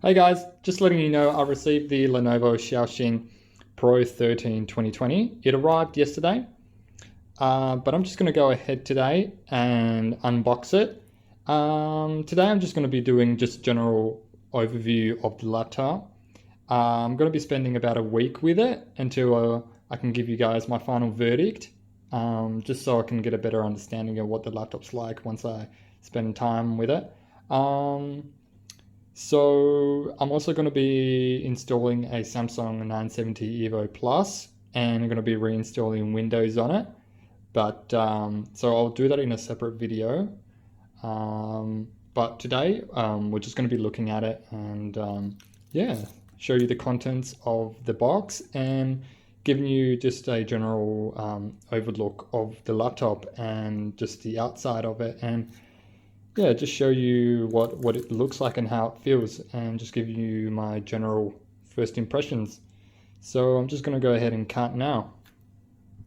Hey guys, just letting you know I received the Lenovo XiaoXin Pro 13 2020. It arrived yesterday, but I'm just going to go ahead today and unbox it. Today I'm just going to be doing just general overview of the laptop. I'm going to be spending about a week with it until I can give you guys my final verdict, just so I can get a better understanding of what the laptop's like once I spend time with it. Um, so I'm also going to be installing a Samsung 970 Evo Plus, and I'm going to be reinstalling Windows on it. But so I'll do that in a separate video. But today we're just going to be looking at it and yeah, show you the contents of the box and giving you just a general overlook of the laptop and just the outside of it, and yeah, just show you what it looks like and how it feels, and just give you my general first impressions. So I'm just going to go ahead and cut now.